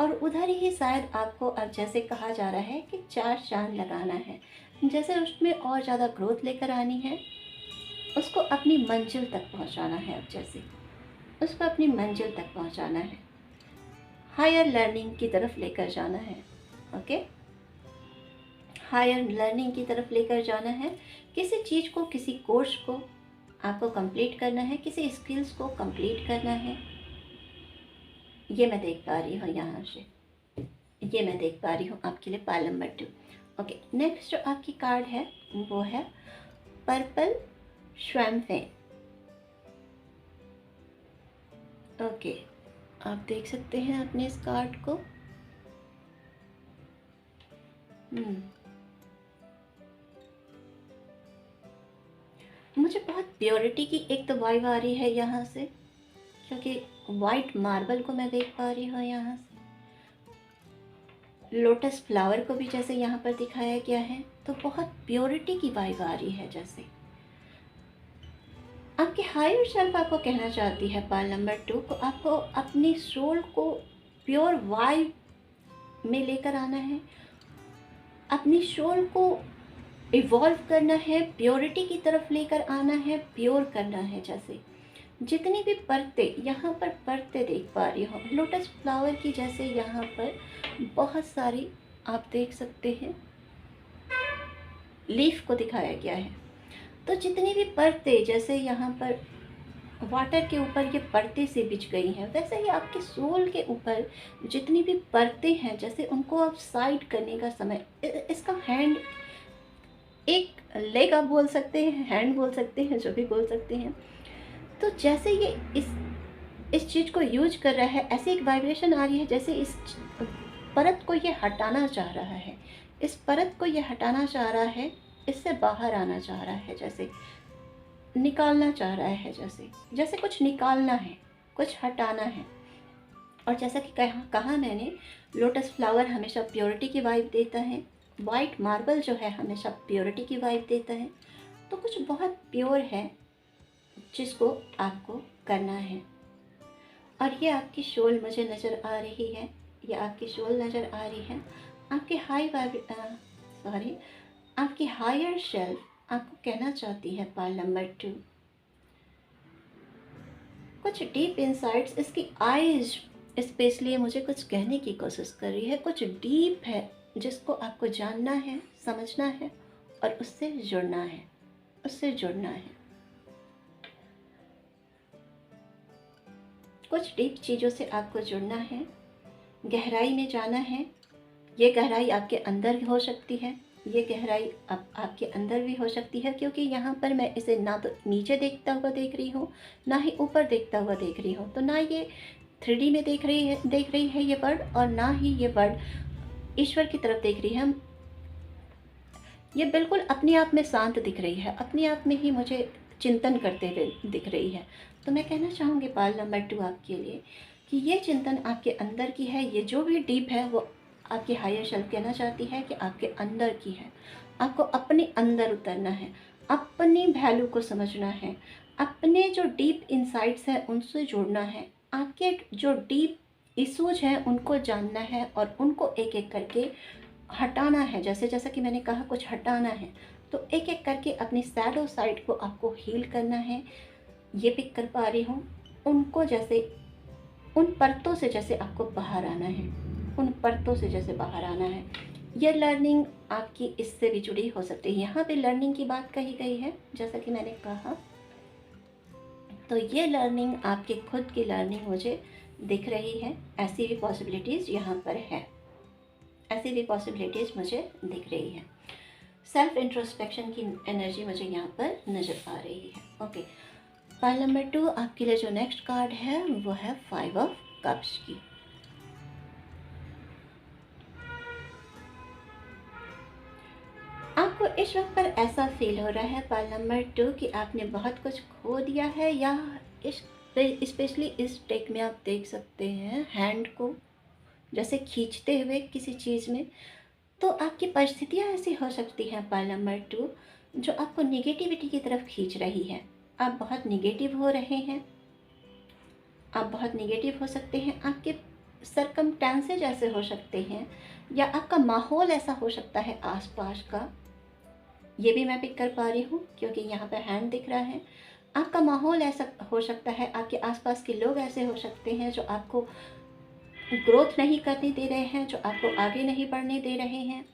और उधर ही शायद आपको अब जैसे कहा जा रहा है कि 4 चांद लगाना है, जैसे उसमें और ज़्यादा ग्रोथ लेकर आनी है, उसको अपनी मंजिल तक पहुंचाना है। अब जैसे उसको अपनी मंजिल तक पहुंचाना है, हायर लर्निंग की तरफ लेकर जाना है। ओके, हायर लर्निंग की तरफ लेकर जाना है। किसी चीज़ को, किसी कोर्स को आपको कंप्लीट करना है, किसी स्किल्स को कंप्लीट करना है। ये मैं देख पा रही हूँ यहाँ से, ये मैं देख पा रही हूँ आपके लिए पॉइंट नंबर 2। ओके, नेक्स्ट जो आपकी कार्ड है वो है पर्पल स्वैम्फे। ओके, आप देख सकते हैं अपने इस कार्ड को। मुझे बहुत प्योरिटी की एक तो वाइब आ रही है यहाँ से, क्योंकि वाइट मार्बल को मैं देख पा रही हूँ यहाँ से। लोटस फ्लावर को भी जैसे यहाँ पर दिखाया गया है, तो बहुत प्योरिटी की वाइब आ रही है। जैसे आपके हायर सेल्फ आपको कहना चाहती है पॉइंट नंबर 2 को, आपको अपनी सोल को प्योर वाइब में लेकर आना है, अपनी सोल को इवॉल्व करना है, प्योरिटी की तरफ लेकर आना है, प्योर करना है। जैसे जितनी भी परतें यहाँ पर परतें देख पा रही हो लोटस फ्लावर की, जैसे यहाँ पर बहुत सारी आप देख सकते हैं लीफ को दिखाया गया है। तो जितनी भी परतें, जैसे यहाँ पर वाटर के ऊपर ये परतें से बिछ गई हैं, वैसे ही आपके सोल के ऊपर जितनी भी परतें हैं, जैसे उनको आप साइड करने का समय, इसका हैंड, एक लेग आप बोल सकते हैं, हैंड बोल सकते हैं, जो भी बोल सकते हैं। तो जैसे ये इस चीज़ को यूज कर रहा है, ऐसी एक वाइब्रेशन आ रही है जैसे इस परत को ये हटाना चाह रहा है, इस परत को ये हटाना चाह रहा है, इससे बाहर आना चाह रहा है, जैसे निकालना चाह रहा है, जैसे कुछ निकालना है, कुछ हटाना है। और जैसा कि कहा मैंने, लोटस फ्लावर हमेशा प्योरिटी की वाइब देता है, वाइट मार्बल जो है हमेशा प्योरिटी की वाइब देता है। तो कुछ बहुत प्योर है जिसको आपको करना है, और ये आपकी सोल मुझे नज़र आ रही है, ये आपकी सोल नज़र आ रही है। आपके सॉरी, आपकी हायर सेल्फ आपको कहना चाहती है पार्ल नंबर 2, कुछ डीप इनसाइट्स इसकी आईज स्पेशली मुझे कुछ कहने की कोशिश कर रही है, कुछ डीप है जिसको आपको जानना है, समझना है और उससे जुड़ना है, उससे जुड़ना है। कुछ डीप चीज़ों से आपको जुड़ना है, गहराई में जाना है। ये गहराई आपके अंदर हो सकती है, ये गहराई आपके अंदर भी हो सकती है, क्योंकि यहाँ पर मैं इसे ना तो नीचे देखता हुआ देख रही हूँ, ना ही ऊपर देखता हुआ देख रही हूँ। तो ना ये 3D में देख रही है ये बर्ड, और ना ही ये बर्ड ईश्वर की तरफ देख रही है। ये बिल्कुल अपने आप में शांत दिख रही है, अपने आप में ही मुझे चिंतन करते हुए दिख रही है। तो मैं कहना चाहूँगी पार्ल नंबर 2 आपके लिए कि ये चिंतन आपके अंदर की है, ये जो भी डीप है वो आपकी हायर सेल्फ कहना चाहती है कि आपके अंदर की है। आपको अपने अंदर उतरना है, अपनी वैल्यू को समझना है, अपने जो डीप इनसाइट्स हैं उनसे जुड़ना है, आपके जो डीप इश्यूज हैं उनको जानना है और उनको एक एक करके हटाना है। जैसे जैसा कि मैंने कहा कुछ हटाना है, तो एक एक करके अपनी सैडो साइड को आपको हील करना है। ये पिक कर पा रही हूँ उनको, जैसे उन परतों से जैसे आपको बाहर आना है, उन परतों से जैसे बाहर आना है। ये लर्निंग आपकी इससे भी जुड़ी हो सकती है। यहाँ पे लर्निंग की बात कही गई है, जैसा कि मैंने कहा, तो ये लर्निंग आपके खुद की लर्निंग मुझे दिख रही है। ऐसी भी पॉसिबिलिटीज़ यहाँ पर है, ऐसी भी पॉसिबिलिटीज़ मुझे दिख रही है। सेल्फ इंट्रोस्पेक्शन की एनर्जी मुझे यहाँ पर नज़र आ रही है। ओके, पार्ल नंबर 2 आपके लिए जो नेक्स्ट कार्ड है वो है 5 ऑफ कप्स की। आपको इस वक्त पर ऐसा फील हो रहा है पार्ल नंबर 2 कि आपने बहुत कुछ खो दिया है, या इस स्पेशली इस टेक में आप देख सकते हैं हैंड को जैसे खींचते हुए किसी चीज़ में। तो आपकी परिस्थितियाँ ऐसी हो सकती हैं पार्ल नंबर 2 जो आपको निगेटिविटी की तरफ खींच रही है। आप बहुत निगेटिव हो रहे हैं, आप बहुत निगेटिव हो सकते हैं, आपके सरकमस्टेंसेस ऐसे हो सकते हैं, या आपका माहौल ऐसा हो सकता है आसपास का। ये भी मैं पिक कर पा रही हूँ क्योंकि यहाँ पर हैंड दिख रहा है। आपका माहौल ऐसा हो सकता है, आपके आसपास के लोग ऐसे हो सकते हैं जो आपको ग्रोथ नहीं करने दे रहे हैं, जो आपको आगे नहीं बढ़ने दे रहे हैं,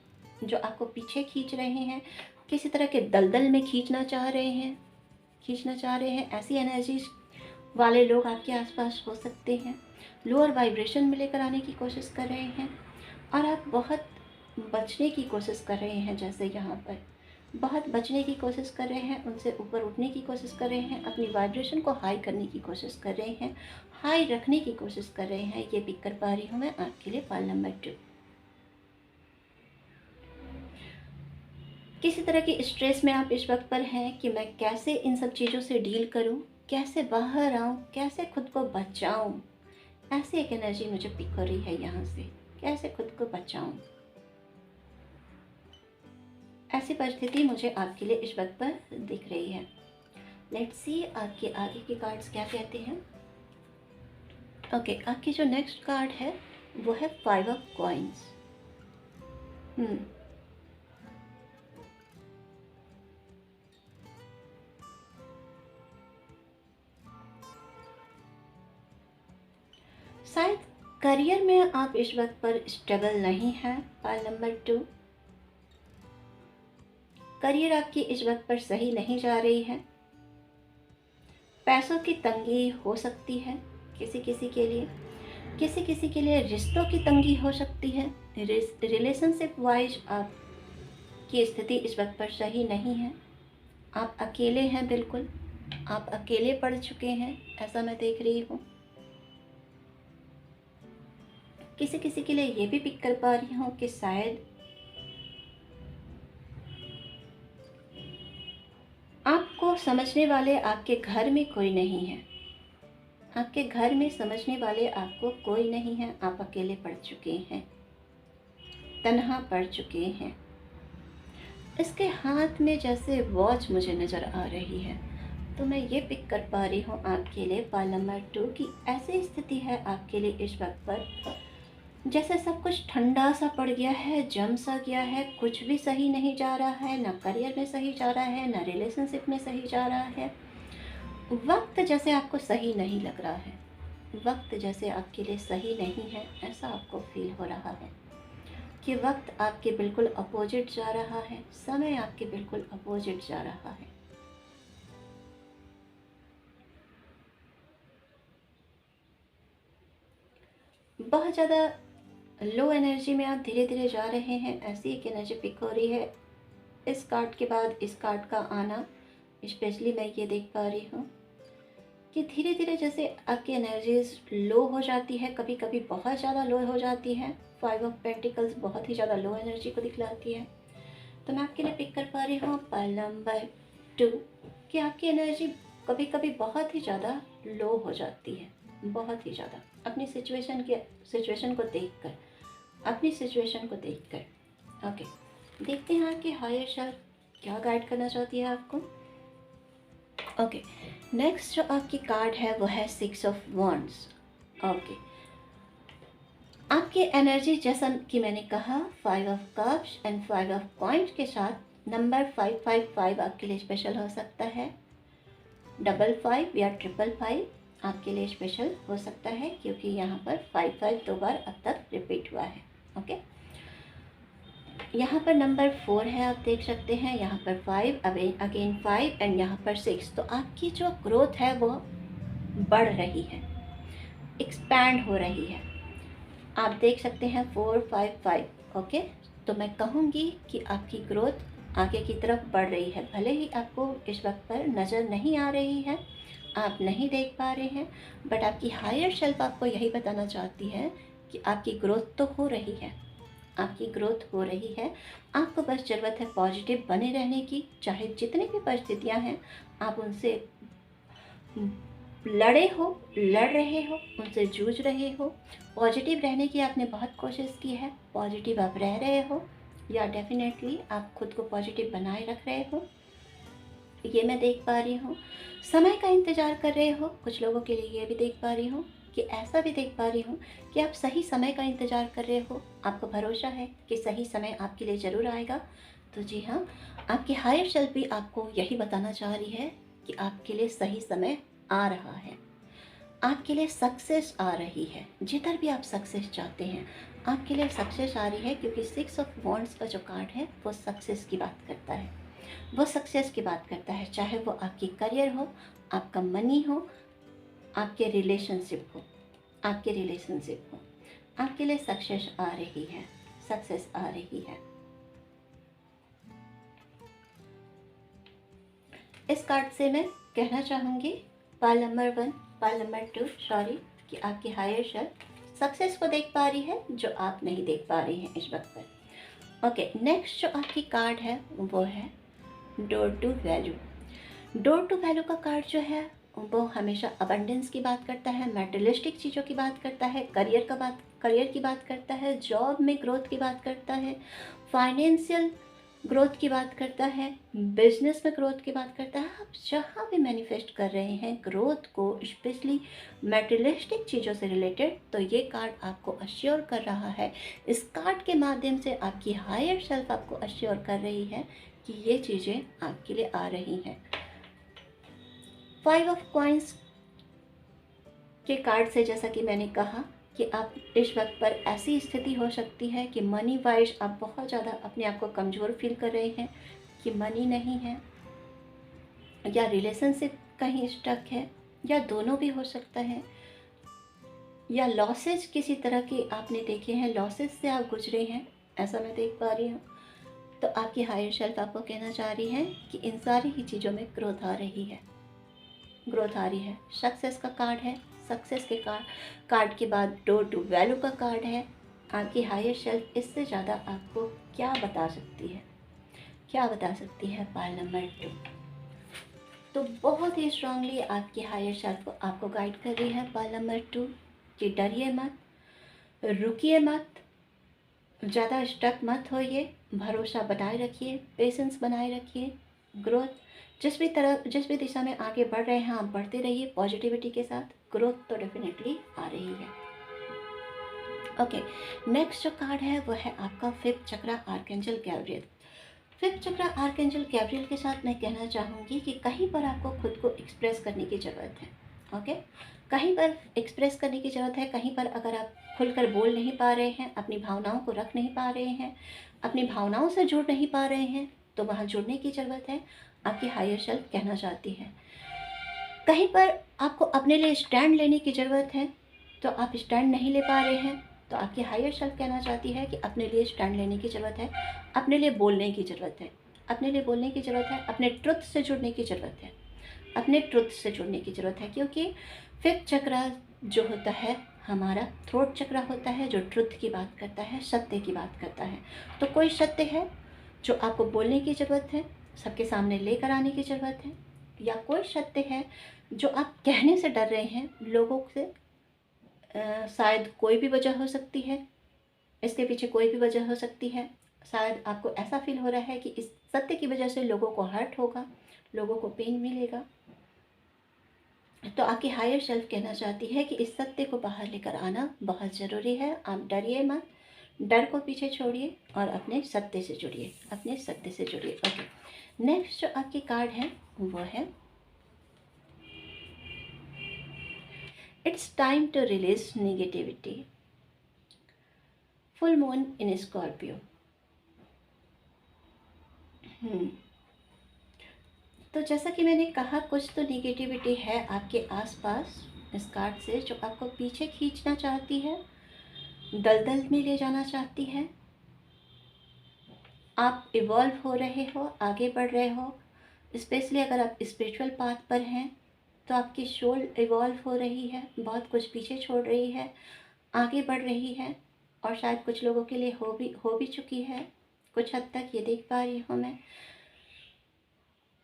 जो आपको पीछे खींच रहे हैं, किसी तरह के दलदल में खींचना चाह रहे हैं। ऐसी एनर्जीज वाले लोग आपके आसपास हो सकते हैं, लोअर वाइब्रेशन में लेकर आने की कोशिश कर रहे हैं, और आप बहुत बचने की कोशिश कर रहे हैं। जैसे यहाँ पर बहुत बचने की कोशिश कर रहे हैं, उनसे ऊपर उठने की कोशिश कर रहे हैं, अपनी वाइब्रेशन को हाई करने की कोशिश कर रहे हैं, हाई रखने की कोशिश कर रहे हैं। ये पिक कर पा रही हूँ मैं आपके लिए पार्ल नंबर 2। किसी तरह की स्ट्रेस में आप इस वक्त पर हैं कि मैं कैसे इन सब चीज़ों से डील करूं, कैसे बाहर आऊं, कैसे खुद को बचाऊं। ऐसी एक एनर्जी मुझे पिक हो रही है यहाँ से, कैसे खुद को बचाऊं। ऐसी परिस्थिति मुझे आपके लिए इस वक्त पर दिख रही है। लेट्स सी आपके आगे के कार्ड्स क्या कहते हैं। ओके, आपकी जो नेक्स्ट कार्ड है वो है 5 ऑफ कॉइन्स। शायद करियर में आप इस वक्त पर स्टेबल नहीं हैं पार्ल नंबर 2। करियर आपकी इस वक्त पर सही नहीं जा रही है। पैसों की तंगी हो सकती है किसी किसी के लिए, किसी के लिए रिश्तों की तंगी हो सकती है। रिलेशनशिप वाइज आपकी स्थिति इस वक्त पर सही नहीं है। आप अकेले हैं, बिल्कुल आप अकेले पड़ चुके हैं, ऐसा मैं देख रही हूँ। किसी के लिए ये भी पिक कर पा रही हूँ कि शायद आपको समझने वाले आपके घर में कोई नहीं है, आपके घर में समझने वाले आपको कोई नहीं है। आप अकेले पड़ चुके हैं, तन्हा पड़ चुके हैं। इसके हाथ में जैसे वॉच मुझे नज़र आ रही है, तो मैं ये पिक कर पा रही हूँ आपके लिए पार्ल नंबर 2 की ऐसी स्थिति है आपके लिए इस वक्त पर जैसे सब कुछ ठंडा सा पड़ गया है, जम सा गया है, कुछ भी सही नहीं जा रहा है, ना करियर में सही जा रहा है, ना रिलेशनशिप में सही जा रहा है। वक्त जैसे आपको सही नहीं लग रहा है, वक्त जैसे आपके लिए सही नहीं है, ऐसा आपको फील हो रहा है कि वक्त आपके बिल्कुल अपोजिट जा रहा है, समय आपके बिल्कुल अपोजिट जा रहा है। बहुत ज़्यादा लो एनर्जी में आप धीरे धीरे जा रहे हैं, ऐसी एक एनर्जी पिक हो रही है। इस कार्ड के बाद इस कार्ड का आना, स्पेशली मैं ये देख पा रही हूँ कि धीरे धीरे जैसे आपकी एनर्जीज लो हो जाती है, कभी कभी बहुत ज़्यादा लो हो जाती है। 5 ऑफ पेंटिकल्स बहुत ही ज़्यादा लो एनर्जी को दिखलाती है। तो मैं आपके लिए पिक कर पा रही हूँ पाइल नंबर 2 कि आपकी एनर्जी कभी कभी बहुत ही ज़्यादा लो हो जाती है, बहुत ही ज़्यादा अपनी सिचुएशन को देखकर, अपनी सिचुएशन को देखकर। ओके, देखते हैं कि हायर सेल्फ क्या गाइड करना चाहती है आपको। ओके, नेक्स्ट जो आपकी कार्ड है वो है 6 ऑफ वॉन्ड्स। ओके, आपकी एनर्जी जैसा कि मैंने कहा 5 of cups and 5 of coins के साथ नंबर 555 आपके लिए स्पेशल हो सकता है। 55 या 555 आपके लिए स्पेशल हो सकता है क्योंकि यहाँ पर 55 2 बार अब तक रिपीट हुआ है। ओके, यहाँ पर नंबर 4 है, आप देख सकते हैं। यहाँ पर 5 अगेन 5 एंड यहाँ पर 6। तो आपकी जो ग्रोथ है वो बढ़ रही है, एक्सपैंड हो रही है। आप देख सकते हैं 4 5 5। ओके, तो मैं कहूँगी कि आपकी ग्रोथ आगे की तरफ बढ़ रही है। भले ही आपको इस वक्त पर नज़र नहीं आ रही है, आप नहीं देख पा रहे हैं, बट आपकी हायर सेल्फ आपको यही बताना चाहती है कि आपकी ग्रोथ तो हो रही है, आपकी ग्रोथ हो रही है। आपको बस ज़रूरत है पॉजिटिव बने रहने की। चाहे जितनी भी परिस्थितियां हैं, आप उनसे लड़ रहे हो, उनसे जूझ रहे हो। पॉजिटिव रहने की आपने बहुत कोशिश की है, पॉजिटिव आप रह रहे हो, या डेफिनेटली आप खुद को पॉजिटिव बनाए रख रहे हो, ये मैं देख पा रही हूँ। समय का इंतज़ार कर रहे हो, कुछ लोगों के लिए ये भी देख पा रही हूँ कि ऐसा भी देख पा रही हूँ कि आप सही समय का इंतज़ार कर रहे हो। आपको भरोसा है कि सही समय आपके लिए ज़रूर आएगा। तो जी हाँ, आपकी हायर सेल्फ भी आपको यही बताना चाह रही है कि आपके लिए सही समय आ रहा है, आपके लिए सक्सेस आ रही है। जिधर भी आप सक्सेस चाहते हैं, आपके लिए सक्सेस आ रही है, क्योंकि 6 ऑफ वॉन्ड्स का जो कार्ड है वो सक्सेस की बात करता है, वो सक्सेस की बात करता है। चाहे वो आपकी करियर हो, आपका मनी हो, आपके रिलेशनशिप हो, आपके रिलेशनशिप हो, आपके लिए सक्सेस आ रही है, सक्सेस आ रही है। इस कार्ड से मैं कहना चाहूँगी पाल नंबर 1, पाल नंबर 2 सॉरी, कि आपकी हायर सेल्फ सक्सेस को देख पा रही है जो आप नहीं देख पा रही हैं इस वक्त पर। ओके, नेक्स्ट जो आपकी कार्ड है वो है door to value. Door to value का कार्ड जो है वो हमेशा अबंडेंस की बात करता है, मटेरियलिस्टिक चीज़ों की बात करता है, करियर की बात करता है, जॉब में ग्रोथ की बात करता है, फाइनेंशियल ग्रोथ की बात करता है, बिजनेस में ग्रोथ की बात करता है। आप जहाँ भी मैनिफेस्ट कर रहे हैं ग्रोथ को, स्पेशली मटेरियलिस्टिक चीज़ों से रिलेटेड, तो ये कार्ड आपको अश्योर कर रहा है। इस कार्ड के माध्यम से आपकी हायर सेल्फ आपको अश्योर कर रही है कि ये चीज़ें आपके लिए आ रही हैं। 5 ऑफ कॉइन्स के कार्ड से जैसा कि मैंने कहा कि आप इस वक्त पर ऐसी स्थिति हो सकती है कि मनी वाइज आप बहुत ज़्यादा अपने आप को कमज़ोर फील कर रहे हैं कि मनी नहीं है, या रिलेशनशिप कहीं स्टक है, या दोनों भी हो सकता है, या लॉसेज किसी तरह के आपने देखे हैं, लॉसेज से आप गुजरे हैं, ऐसा मैं देख पा रही हूँ। तो आपकी हायर सेल्फ आपको कहना चाह रही है कि इन सारी ही चीज़ों में ग्रोथ आ रही है, ग्रोथ आ रही है। सक्सेस का कार्ड है, सक्सेस के कार्ड के बाद डोर टू वैल्यू का कार्ड है। आपकी हायर सेल्फ इससे ज़्यादा आपको क्या बता सकती है, क्या बता सकती है पाइल नंबर 2। तो बहुत ही स्ट्रांगली आपकी हायर सेल्फ आपको गाइड कर रही है पाइल नंबर 2 कि डरिए मत, रुकिए मत, ज़्यादा स्टक मत होइए, भरोसा बनाए रखिए, पेशेंस बनाए रखिए। ग्रोथ जिस भी दिशा में आगे बढ़ रहे हैं आप बढ़ते रहिए पॉजिटिविटी के साथ। ग्रोथ तो डेफिनेटली आ रही है। ओके, नेक्स्ट जो कार्ड है वो है आपका फिफ्थ चक्रा आर्कएंजल गैब्रियल। फिफ्थ चक्रा आर्कएंजल गैब्रियल के साथ मैं कहना चाहूँगी कि कहीं पर आपको खुद को एक्सप्रेस करने की ज़रूरत है। ओके, कहीं पर एक्सप्रेस करने की ज़रूरत है, कहीं पर अगर आप खुलकर बोल नहीं पा रहे हैं, अपनी भावनाओं को रख नहीं पा रहे हैं, अपनी भावनाओं से जुड़ नहीं पा रहे हैं, तो वहाँ जुड़ने की ज़रूरत है। आपकी हायर सेल्फ कहना चाहती है। कहीं पर आपको अपने लिए स्टैंड लेने की ज़रूरत है, तो आप स्टैंड नहीं ले पा रहे हैं, तो आपकी हायर सेल्फ कहना चाहती है कि अपने लिए स्टैंड लेने की ज़रूरत है, अपने लिए बोलने की ज़रूरत है, अपने लिए बोलने की ज़रूरत है, अपने ट्रुथ से जुड़ने की ज़रूरत है, अपने ट्रुथ से जुड़ने की ज़रूरत है। क्योंकि फिफ्थ चक्रा जो होता है हमारा थ्रोट चक्रा होता है, जो ट्रुथ की बात करता है, सत्य की बात करता है। तो कोई सत्य है जो आपको बोलने की ज़रूरत है, सबके सामने लेकर आने की ज़रूरत है, या कोई सत्य है जो आप कहने से डर रहे हैं लोगों से। शायद कोई भी वजह हो सकती है, इसके पीछे कोई भी वजह हो सकती है। शायद आपको ऐसा फील हो रहा है कि इस सत्य की वजह से लोगों को हर्ट होगा, लोगों को पेन मिलेगा। तो आपकी हायर सेल्फ कहना चाहती है कि इस सत्य को बाहर लेकर आना बहुत ज़रूरी है। आप डरिए मत, डर को पीछे छोड़िए और अपने सत्य से जुड़िए, अपने सत्य से जुड़िए। ओके, नेक्स्ट जो आपकी कार्ड है वो है it's time to release negativity. Full moon in Scorpio. तो जैसा कि मैंने कहा, कुछ तो नेगेटिविटी है आपके आसपास इस कार्ड से, जो आपको पीछे खींचना चाहती है, दलदल में ले जाना चाहती है। आप इवॉल्व हो रहे हो, आगे बढ़ रहे हो। स्पेशली अगर आप स्पिरिचुअल पाथ पर हैं तो आपकी सोल इवॉल्व हो रही है, बहुत कुछ पीछे छोड़ रही है, आगे बढ़ रही है, और शायद कुछ लोगों के लिए हो भी चुकी है कुछ हद तक, ये देख पा रही हूँ मैं।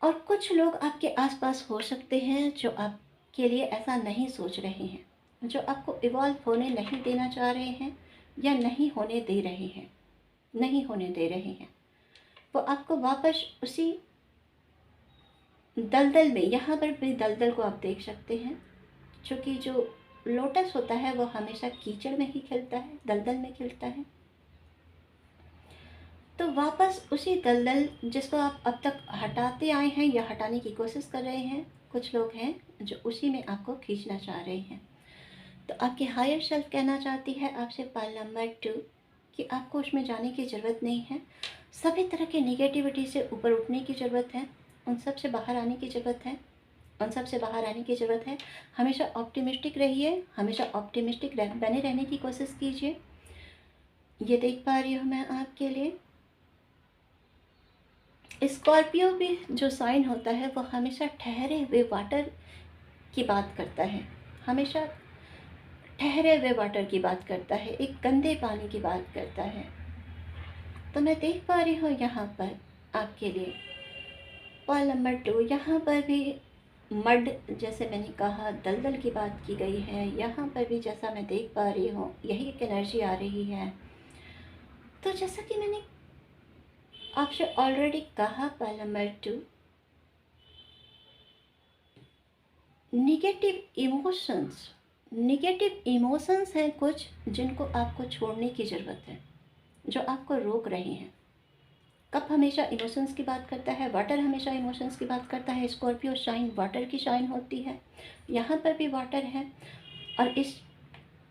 और कुछ लोग आपके आसपास हो सकते हैं जो आपके लिए ऐसा नहीं सोच रहे हैं, जो आपको इवॉल्व होने नहीं देना चाह रहे हैं, या नहीं होने दे रहे हैं, नहीं होने दे रहे हैं। वो आपको वापस उसी दलदल में, यहाँ पर भी दलदल को आप देख सकते हैं, क्योंकि जो लोटस होता है वो हमेशा कीचड़ में ही खिलता है, दलदल में खिलता है। तो वापस उसी दलदल जिसको आप अब तक हटाते आए हैं या हटाने की कोशिश कर रहे हैं, कुछ लोग हैं जो उसी में आपको खींचना चाह रहे हैं। तो आपकी हायर सेल्फ कहना चाहती है आपसे पाल नंबर 2 कि आपको उसमें जाने की ज़रूरत नहीं है। सभी तरह के नेगेटिविटी से ऊपर उठने की ज़रूरत है, उन सब से बाहर आने की ज़रूरत है, उन सब से बाहर आने की ज़रूरत है। हमेशा ऑप्टिमिस्टिक रहिए, हमेशा ऑप्टिमिस्टिक बने रहने की कोशिश कीजिए। ये देख पा रही हूँ मैं आपके लिए। स्कॉर्पियो भी जो साइन होता है वो हमेशा ठहरे हुए वाटर की बात करता है, हमेशा ठहरे हुए वाटर की बात करता है, एक गंदे पानी की बात करता है। तो मैं देख पा रही हूँ यहाँ पर आपके लिए पॉइंट नंबर 2, यहाँ पर भी मड, जैसे मैंने कहा दलदल की बात की गई है, यहाँ पर भी जैसा मैं देख पा रही हूँ यही एक एनर्जी आ रही है। तो जैसा कि मैंने आपसे ऑलरेडी कहा, पॉइंट नंबर 2, निगेटिव इमोशंस हैं कुछ जिनको आपको छोड़ने की ज़रूरत है, जो आपको रोक रहे हैं। कप हमेशा इमोशंस की बात करता है, वाटर हमेशा इमोशंस की बात करता है। स्कॉर्पियो शाइन वाटर की शाइन होती है, यहाँ पर भी वाटर है। और इस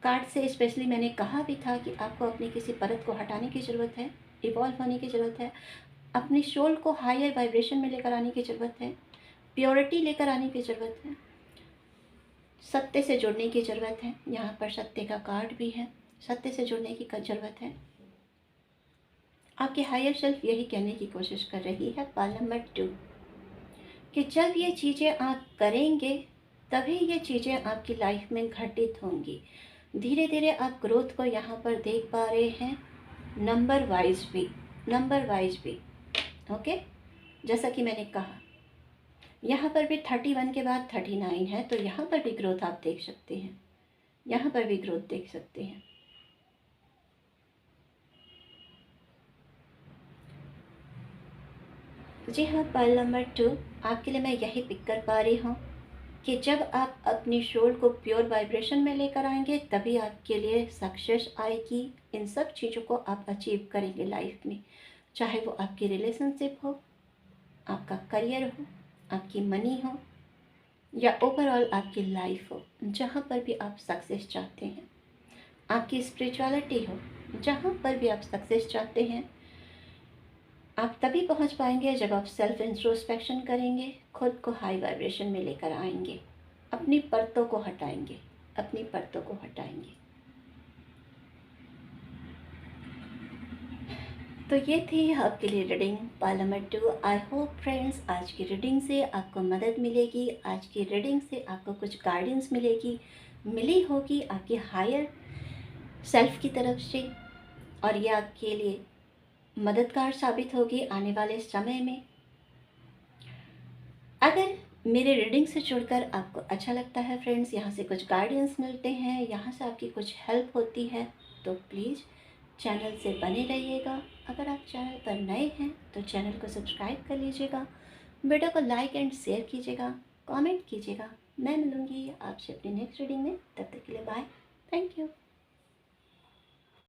कार्ड से स्पेशली मैंने कहा भी था कि आपको अपनी किसी परत को हटाने की ज़रूरत है, इवॉल्व होने की ज़रूरत है, अपनी सोल को हायर वाइब्रेशन में लेकर आने की ज़रूरत है, प्योरिटी लेकर आने की ज़रूरत है, सत्य से जुड़ने की ज़रूरत है। यहाँ पर सत्य का कार्ड भी है, सत्य से जुड़ने की ज़रूरत है। आपकी हायर सेल्फ यही कहने की कोशिश कर रही है, पाल नंबर 2, कि जब ये चीज़ें आप करेंगे तभी ये चीज़ें आपकी लाइफ में घटित होंगी। धीरे धीरे आप ग्रोथ को यहाँ पर देख पा रहे हैं, नंबर वाइज भी। ओके, जैसा कि मैंने कहा यहाँ पर भी 31 के बाद 39 है, तो यहाँ पर भी ग्रोथ आप देख सकते हैं, यहाँ पर भी ग्रोथ देख सकते हैं। जी हाँ, पल नंबर 2 आपके लिए मैं यही पिक कर पा रही हूँ। कि जब आप अपनी सोल को प्योर वाइब्रेशन में लेकर आएंगे तभी आपके लिए सक्सेस आएगी। इन सब चीज़ों को आप अचीव करेंगे लाइफ में, चाहे वो आपकी रिलेशनशिप हो, आपका करियर हो, आपकी मनी हो, या ओवरऑल आपकी लाइफ हो। जहाँ पर भी आप सक्सेस चाहते हैं, आपकी स्पिरिचुअलिटी हो, जहाँ पर भी आप सक्सेस चाहते हैं, आप तभी पहुँच पाएंगे जब आप सेल्फ इंट्रोस्पेक्शन करेंगे, खुद को हाई वाइब्रेशन में लेकर आएंगे, अपनी परतों को हटाएंगे, अपनी परतों को हटाएंगे। तो ये थी आपके लिए reading Pal number 2। I hope friends आज की रीडिंग से आपको मदद मिलेगी, आज की रीडिंग से आपको कुछ गाइडेंस मिली होगी आपके हायर सेल्फ की तरफ से, और ये आपके लिए मददगार साबित होगी आने वाले समय में। अगर मेरे रीडिंग से जुड़कर आपको अच्छा लगता है फ्रेंड्स, यहाँ से कुछ गाइडेंस मिलते हैं, यहाँ से आपकी कुछ हेल्प होती है, तो प्लीज़ चैनल से बने रहिएगा। अगर आप चैनल पर नए हैं तो चैनल को सब्सक्राइब कर लीजिएगा, वीडियो को लाइक एंड शेयर कीजिएगा, कमेंट कीजिएगा। मैं मिलूँगी आपसे अपनी नेक्स्ट रीडिंग में, तब तक के लिए बाय, थैंक यू।